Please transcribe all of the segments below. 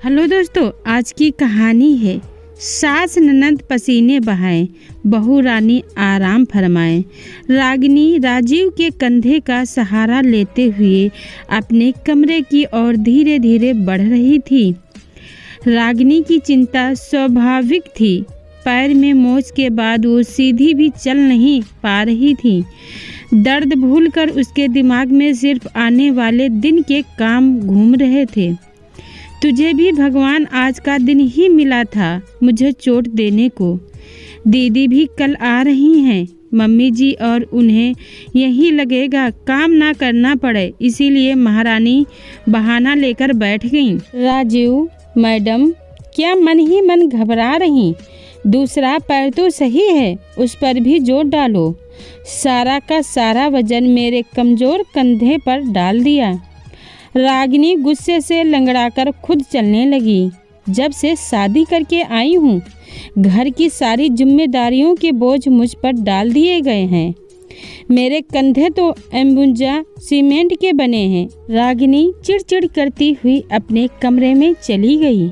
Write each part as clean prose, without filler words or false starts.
Hello दोस्तों, आज की कहानी है सास ननद पसीने बहाएं, बहू रानी आराम फरमाएं। रागिनी राजीव के कंधे का सहारा लेते हुए अपने कमरे की ओर धीरे धीरे बढ़ रही थी। रागिनी की चिंता स्वाभाविक थी। पैर में मोच के बाद वो सीधी भी चल नहीं पा रही थी। दर्द भूलकर उसके दिमाग में सिर्फ आने वाले दिन के काम घूम रहे थे। तुझे भी भगवान आज का दिन ही मिला था मुझे चोट देने को। दीदी भी कल आ रही हैं, मम्मी जी, और उन्हें यही लगेगा काम ना करना पड़े, इसीलिए महारानी बहाना लेकर बैठ गईं। राजीव मैडम क्या मन ही मन घबरा रही? दूसरा पैर तो सही है, उस पर भी जोर डालो। सारा का सारा वजन मेरे कमज़ोर कंधे पर डाल दिया। रागिनी गुस्से से लंगड़ाकर खुद चलने लगी। जब से शादी करके आई हूँ, घर की सारी जिम्मेदारियों के बोझ मुझ पर डाल दिए गए हैं। मेरे कंधे तो एम्बुजा सीमेंट के बने हैं। रागिनी चिड़चिड़ करती हुई अपने कमरे में चली गई।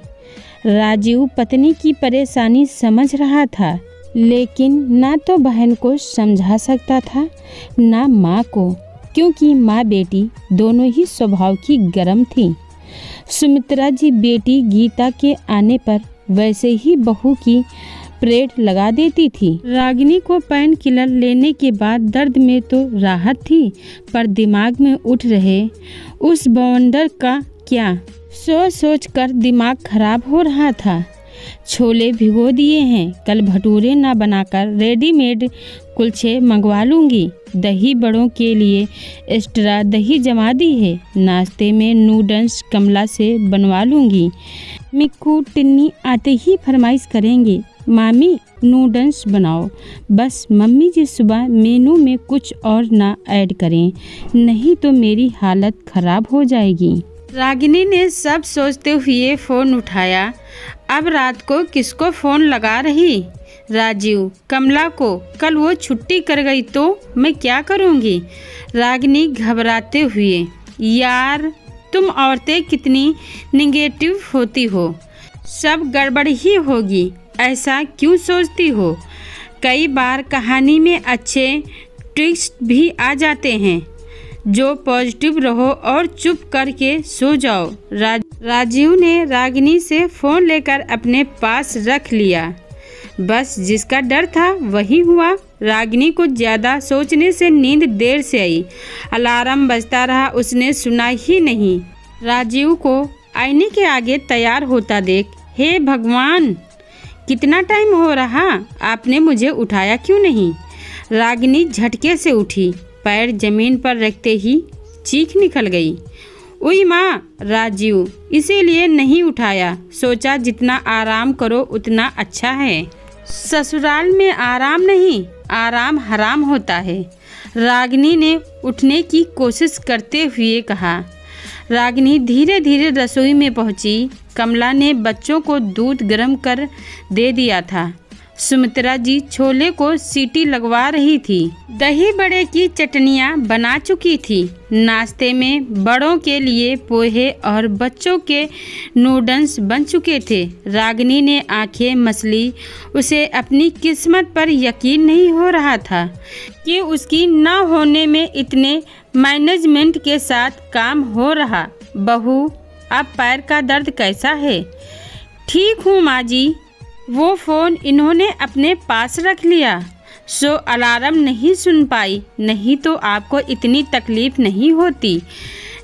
राजीव पत्नी की परेशानी समझ रहा था, लेकिन ना तो बहन को समझा सकता था ना माँ को, क्योंकि माँ बेटी दोनों ही स्वभाव की गर्म थी। सुमित्रा जी बेटी गीता के आने पर वैसे ही बहू की परेड लगा देती थी। रागिनी को पेन किलर लेने के बाद दर्द में तो राहत थी, पर दिमाग में उठ रहे उस बवंडर का क्या सोच सोच कर दिमाग खराब हो रहा था। छोले भिगो दिए हैं, कल भटूरे ना बनाकर रेडीमेड कुलचे मंगवा लूँगी। दही बड़ों के लिए एक्स्ट्रा दही जमा दी है। नाश्ते में नूडल्स कमला से बनवा लूँगी। मिक्कू टिन्नी आते ही फरमाइश करेंगे, मामी नूडल्स बनाओ। बस मम्मी जी सुबह मेनू में कुछ और ना ऐड करें, नहीं तो मेरी हालत ख़राब हो जाएगी। रागिनी ने सब सोचते हुए फ़ोन उठाया। अब रात को किसको फ़ोन लगा रही? राजीव, कमला को। कल वो छुट्टी कर गई तो मैं क्या करूँगी? रागिनी घबराते हुए, यार तुम औरतें कितनी निगेटिव होती हो, सब गड़बड़ ही होगी, ऐसा क्यों सोचती हो? कई बार कहानी में अच्छे ट्विस्ट भी आ जाते हैं। जो पॉजिटिव रहो और चुप करके सो जाओ। राजीव ने रागिनी से फ़ोन लेकर अपने पास रख लिया। बस जिसका डर था वही हुआ। रागिनी को ज़्यादा सोचने से नींद देर से आई। अलार्म बजता रहा, उसने सुना ही नहीं। राजीव को आईने के आगे तैयार होता देख, हे भगवान कितना टाइम हो रहा, आपने मुझे उठाया क्यों नहीं? रागिनी झटके से उठी, पैर जमीन पर रखते ही चीख निकल गई। उई माँ! राजीव इसीलिए नहीं उठाया, सोचा जितना आराम करो उतना अच्छा है। ससुराल में आराम नहीं, आराम हराम होता है। रागिनी ने उठने की कोशिश करते हुए कहा। रागिनी धीरे धीरे रसोई में पहुंची। कमला ने बच्चों को दूध गर्म कर दे दिया था। सुमित्रा जी छोले को सीटी लगवा रही थी। दही बड़े की चटनियाँ बना चुकी थी। नाश्ते में बड़ों के लिए पोहे और बच्चों के नूडल्स बन चुके थे। रागिनी ने आंखें मसली। उसे अपनी किस्मत पर यकीन नहीं हो रहा था कि उसकी न होने में इतने मैनेजमेंट के साथ काम हो रहा। बहू, अब पैर का दर्द कैसा है? ठीक हूँ माँ जी। वो फ़ोन इन्होंने अपने पास रख लिया, सो अलार्म नहीं सुन पाई, नहीं तो आपको इतनी तकलीफ़ नहीं होती।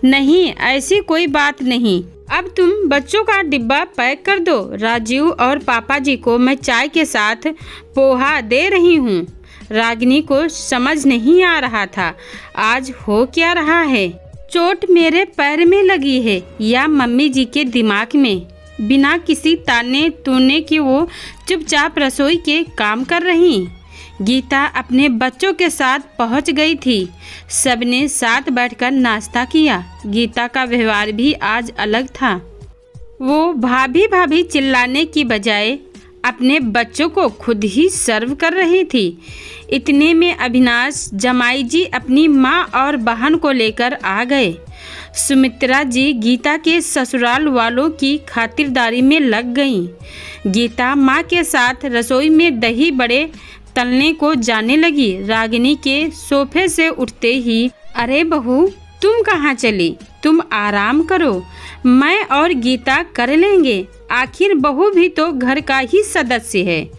नहीं, ऐसी कोई बात नहीं। अब तुम बच्चों का डिब्बा पैक कर दो। राजीव और पापा जी को मैं चाय के साथ पोहा दे रही हूँ। रागिनी को समझ नहीं आ रहा था आज हो क्या रहा है। चोट मेरे पैर में लगी है या मम्मी जी के दिमाग में? बिना किसी ताने तूने के वो चुपचाप रसोई के काम कर रही। गीता अपने बच्चों के साथ पहुंच गई थी। सबने साथ बैठकर नाश्ता किया। गीता का व्यवहार भी आज अलग था। वो भाभी भाभी चिल्लाने की बजाय अपने बच्चों को खुद ही सर्व कर रही थी। इतने में अविनाश जमाई जी अपनी माँ और बहन को लेकर आ गए। सुमित्रा जी गीता के ससुराल वालों की खातिरदारी में लग गईं। गीता माँ के साथ रसोई में दही बड़े तलने को जाने लगी। रागिनी के सोफे से उठते ही, अरे बहू तुम कहाँ चली? तुम आराम करो, मैं और गीता कर लेंगे। आखिर बहू भी तो घर का ही सदस्य है।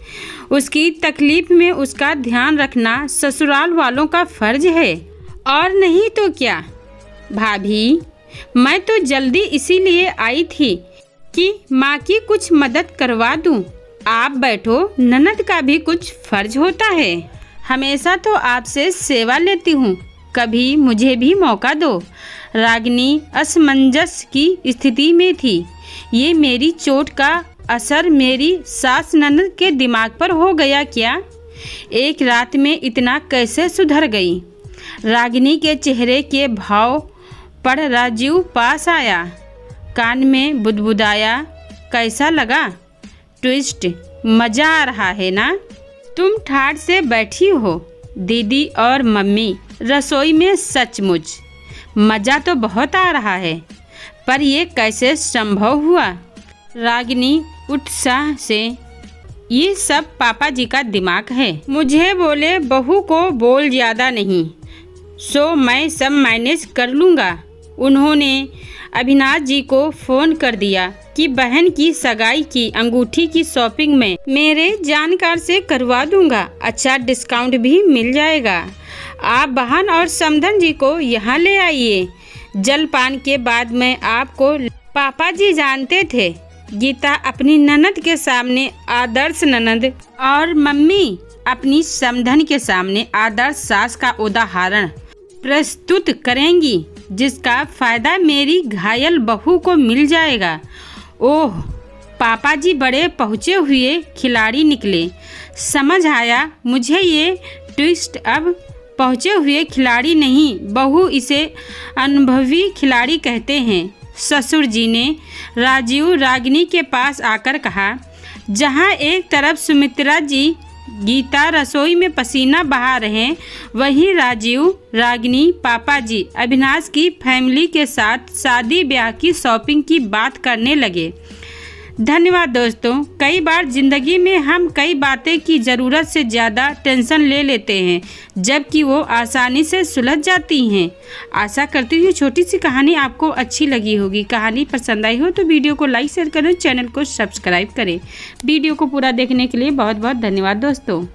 उसकी तकलीफ में उसका ध्यान रखना ससुराल वालों का फर्ज है। और नहीं तो क्या भाभी, मैं तो जल्दी इसीलिए आई थी कि माँ की कुछ मदद करवा दूं। आप बैठो, ननद का भी कुछ फर्ज होता है। हमेशा तो आपसे सेवा लेती हूँ, कभी मुझे भी मौका दो। रागिनी असमंजस की स्थिति में थी। ये मेरी चोट का असर मेरी सास ननद के दिमाग पर हो गया क्या? एक रात में इतना कैसे सुधर गई? रागिनी के चेहरे के भाव पढ़ राजीव पास आया, कान में बुदबुदाया, कैसा लगा ट्विस्ट? मज़ा आ रहा है ना? तुम ठाठ से बैठी हो दीदी और मम्मी। रसोई में सचमुच मज़ा तो बहुत आ रहा है, पर ये कैसे संभव हुआ? रागिनी उत्साह से, ये सब पापा जी का दिमाग है। मुझे बोले बहू को बोल ज़्यादा नहीं, सो मैं सब मैनेज कर लूँगा। उन्होंने अविनाश जी को फ़ोन कर दिया कि बहन की सगाई की अंगूठी की शॉपिंग में मेरे जानकार से करवा दूंगा। अच्छा डिस्काउंट भी मिल जाएगा। आप बहन और समधन जी को यहाँ ले आइए। जलपान के बाद मैं आपको पापा जी जानते थे। गीता अपनी ननद के सामने आदर्श ननद और मम्मी अपनी समधन के सामने आदर्श सास का उदाहरण प्रस्तुत करेंगी, जिसका फायदा मेरी घायल बहू को मिल जाएगा। ओह, पापा जी बड़े पहुँचे हुए खिलाड़ी निकले। समझ आया मुझे ये ट्विस्ट। अब पहुँचे हुए खिलाड़ी नहीं, बहू इसे अनुभवी खिलाड़ी कहते हैं। ससुर जी ने राजीव रागिनी के पास आकर कहा, जहाँ एक तरफ सुमित्रा जी गीता रसोई में पसीना बहा रहे, वहीं राजीव रागिनी पापा जी अविनाश की फैमिली के साथ शादी ब्याह की शॉपिंग की बात करने लगे। धन्यवाद दोस्तों। कई बार ज़िंदगी में हम कई बातें की ज़रूरत से ज़्यादा टेंशन ले लेते हैं, जबकि वो आसानी से सुलझ जाती हैं। आशा करती हूँ छोटी सी कहानी आपको अच्छी लगी होगी। कहानी पसंद आई हो तो वीडियो को लाइक शेयर करें, चैनल को सब्सक्राइब करें। वीडियो को पूरा देखने के लिए बहुत बहुत धन्यवाद दोस्तों।